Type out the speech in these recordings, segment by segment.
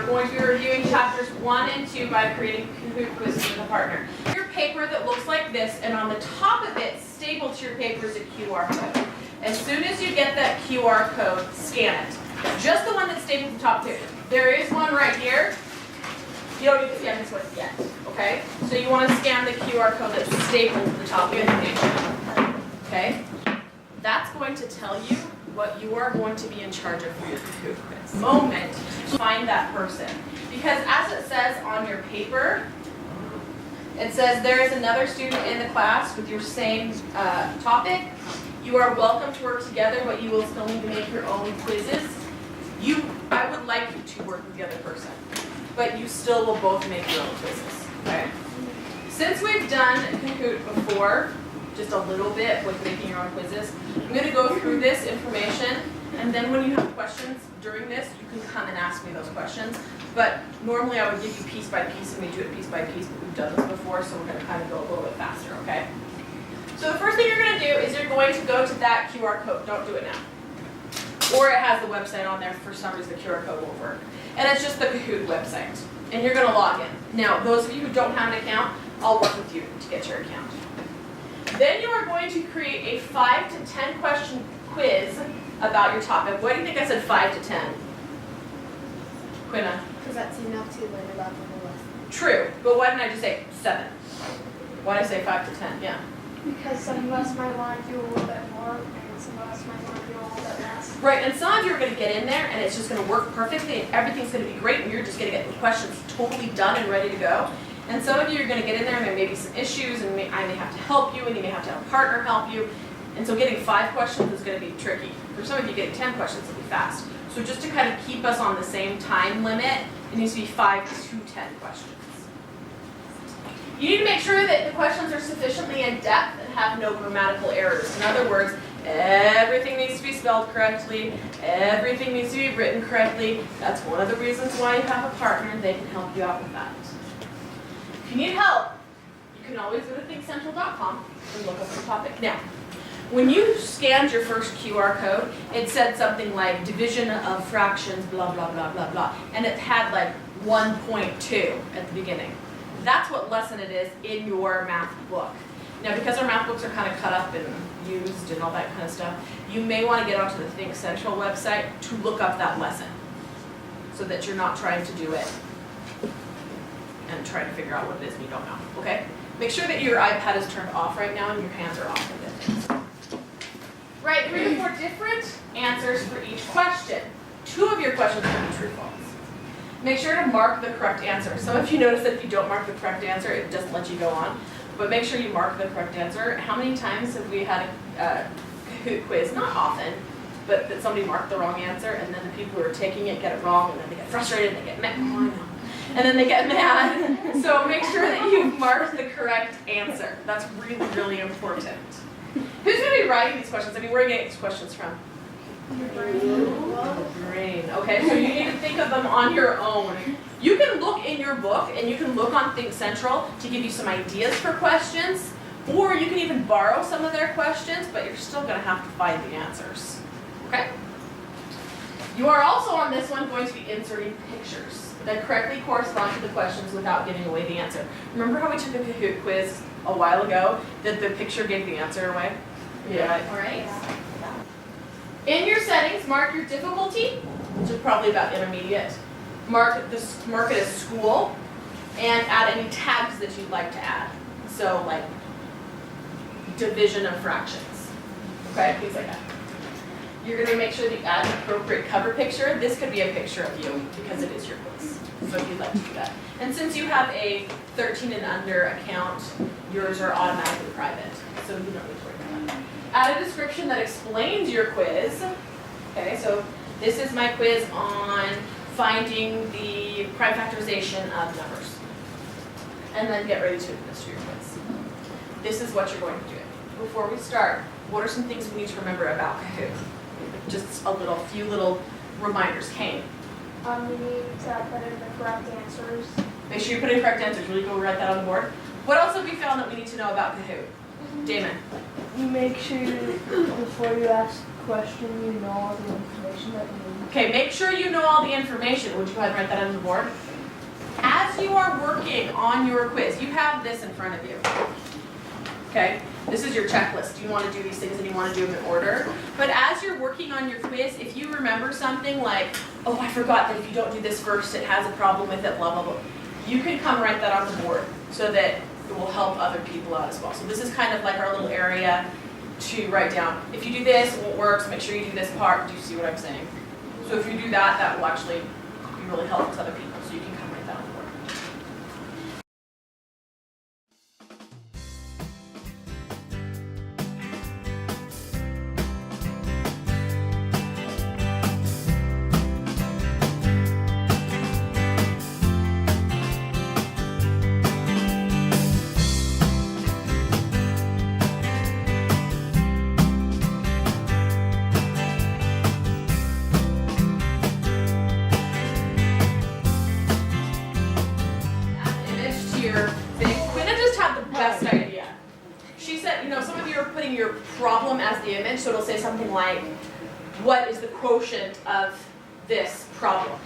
going to be reviewing chapters 1 and 2 by creating Kahoot quizzes with a partner. Your paper that looks like this, and on the top of it, stapled to your paper is a QR code. As soon as you get that QR code, scan it. Just the one that's stapled to the top too. There is one right here. You don't need to scan this one yet, okay? So you want to scan the QR code that's stapled to the top of your page, okay? That's going to tell you what you are going to be in charge of for your Kahoot quiz. Moment to find that person. Because as it says on your paper, it says there is another student in the class with your same topic. You are welcome to work together, but you will still need to make your own quizzes. I would like you to work with the other person, but you still will both make your own quizzes, okay? Since we've done Kahoot before, just a little bit with making your own quizzes, I'm going to go through this information, and then when you have questions during this, you can come and ask me those questions. But normally I would give you piece by piece, and we do it piece by piece, but we've done this before, so we're going to kind of go a little bit faster, okay? So the first thing you're going to do is you're going to go to that QR code. Don't do it now. Or it has the website on there. For some reason, the QR code won't work. And it's just the Kahoot website. And you're going to log in. Now, those of you who don't have an account, I'll work with you to get your account. Then you are going to create a 5 to 10 question quiz about your topic. Why do you think I said 5 to 10? Quinna? Because that's enough to learn about the whole lesson. True. But why didn't I just say 7? Why did I say 5 to 10? Yeah. Because some of us might want to do a little bit more, and some of us might want to do a little bit less. Right, and some of you are going to get in there and it's just going to work perfectly and everything's going to be great and you're just going to get the questions totally done and ready to go. And some of you are going to get in there and there may be some issues and I may have to help you and you may have to have a partner help you. And so getting 5 questions is going to be tricky. For some of you, getting 10 questions will be fast. So just to kind of keep us on the same time limit, it needs to be 5 to 10 questions. You need to make sure that the questions are sufficiently in depth and have no grammatical errors. In other words, everything needs to be spelled correctly, everything needs to be written correctly. That's one of the reasons why you have a partner and they can help you out with that. If you need help, you can always go to thinkcentral.com and look up the topic. Now, when you scanned your first QR code, it said something like division of fractions, blah, blah, blah, blah, blah. And it had like 1.2 at the beginning. That's what lesson it is in your math book. Now, because our math books are kind of cut up and used and all that kind of stuff, you may want to get onto the Think Central website to look up that lesson so that you're not trying to do it and trying to figure out what it is and you don't know, okay? Make sure that your iPad is turned off right now and your hands are off of it. Right, 3 to 4 different answers for each question. 2 of your questions can be true or false. Make sure to mark the correct answer. Some of you notice that if you don't mark the correct answer, it doesn't let you go on. But make sure you mark the correct answer. How many times have we had a Kahoot quiz? Not often, but that somebody marked the wrong answer and then the people who are taking it get it wrong and then they get frustrated and they get mad. Oh, I know. And then they get mad. So make sure that you've marked the correct answer. That's really, really important. Who's going to be writing these questions? I mean, where are you getting these questions from? Brain. Okay, so you need to think of them on your own. You can look in your book and you can look on Think Central to give you some ideas for questions, or you can even borrow some of their questions, but you're still going to have to find the answers. Okay? You are also on this one going to be inserting pictures that correctly correspond to the questions without giving away the answer. Remember how we took a Kahoot quiz a while ago that the picture gave the answer away? Yeah. All right. In your settings, mark your difficulty, which is probably about intermediate. Mark it as school, and add any tags that you'd like to add. So like division of fractions, okay, things like that. You're going to make sure that you add an appropriate cover picture. This could be a picture of you because it is your quiz, so if you'd like to do that. And since you have a 13 and under account, yours are automatically private, so you don't need to worry about that. Add a description that explains your quiz. Okay, so this is my quiz on finding the prime factorization of numbers. And then get ready to administer your quiz. This is what you're going to do. Before we start, what are some things we need to remember about Kahoot? Just a few little reminders. Kane. We need to put in the correct answers. Make sure you put in correct answers. Really go write that on the board. What else have we found that we need to know about Kahoot? Damon. Make sure before you ask question you know all the information that you need. Okay, make sure you know all the information. Would you go ahead and write that on the board? As you are working on your quiz, you have this in front of you. Okay, this is your checklist. You want to do these things and you want to do them in order. But as you're working on your quiz, if you remember something like, oh, I forgot that if you don't do this first, it has a problem with it, blah, blah, blah. You can come write that on the board so that it will help other people out as well. So this is kind of like our little area to write down. If you do this, it won't work, so make sure you do this part. Do you see what I'm saying? So if you do that, that will actually be really helpful to other people. So you can come write that on the board. Image to your thing. Quinna just had the best idea. She said, you know, some of you are putting your problem as the image, so it'll say something like, what is the quotient of this problem?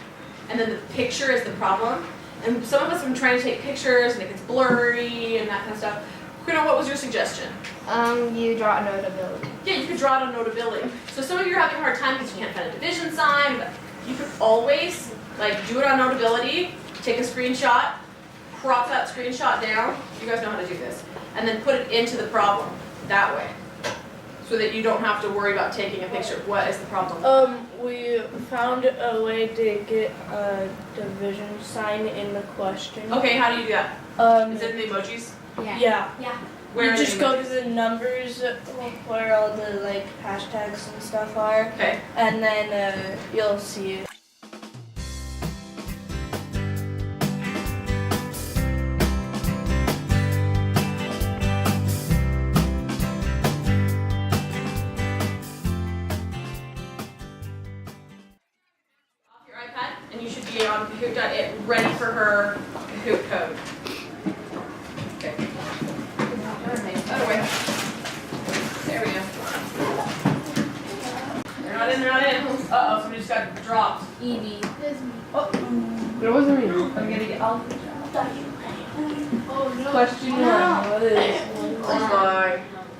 And then the picture is the problem. And some of us have been trying to take pictures and it gets blurry and that kind of stuff. Quinna, what was your suggestion? You draw a notability. Yeah, you could draw it on Notability. So some of you are having a hard time because you can't find a division sign, but you could always like do it on Notability, take a screenshot, crop that screenshot down. You guys know how to do this. And then put it into the problem that way. So that you don't have to worry about taking a picture. What is the problem? We found a way to get a division sign in the question. Okay, how do you do that? Is it in the emojis? Yeah. Where You are the just go to emojis? the numbers where all the like hashtags and stuff are, Okay. and then you'll see it. Off your iPad, and you should be on Kahoot.it ready for her Kahoot code. Okay. That way. There we go. They're not in, they're not in. Uh-oh, somebody just got dropped. Evie. It wasn't me. I'm gonna get all. Oh no. Question 1. What is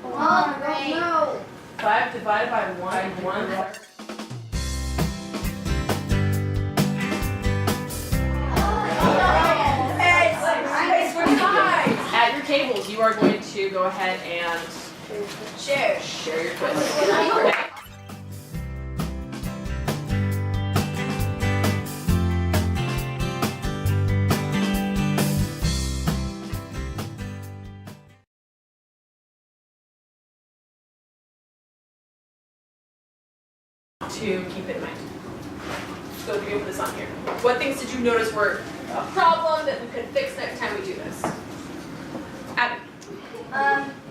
Oh my. No. 5 divided by 1. At your tables, you are going to go ahead and share your quiz. Okay. To keep in mind. So if you put this on here. What things did you notice were a problem that we could fix next time we do this? Abby.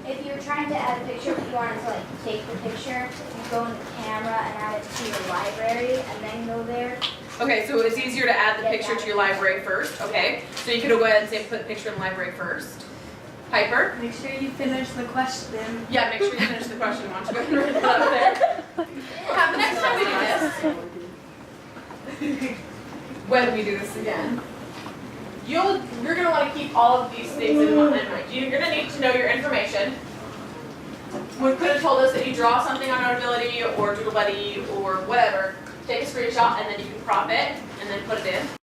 If you're trying to add a picture, but you wanted to like take the picture, you go in the camera and add it to your library, and then go there. Okay, so it's easier to add the picture to your library first, okay? So you could go ahead and say put the picture in the library first. Piper? Make sure you finish the question. Yeah, make sure you finish the question. Why don't you go ahead and write it up there? The next time we do this, when we do this again, you're going to want to keep all of these things in mind. You're going to need to know your information. We could have told us that you draw something on Notability or Doodle Buddy or whatever, take a screenshot and then you can crop it and then put it in.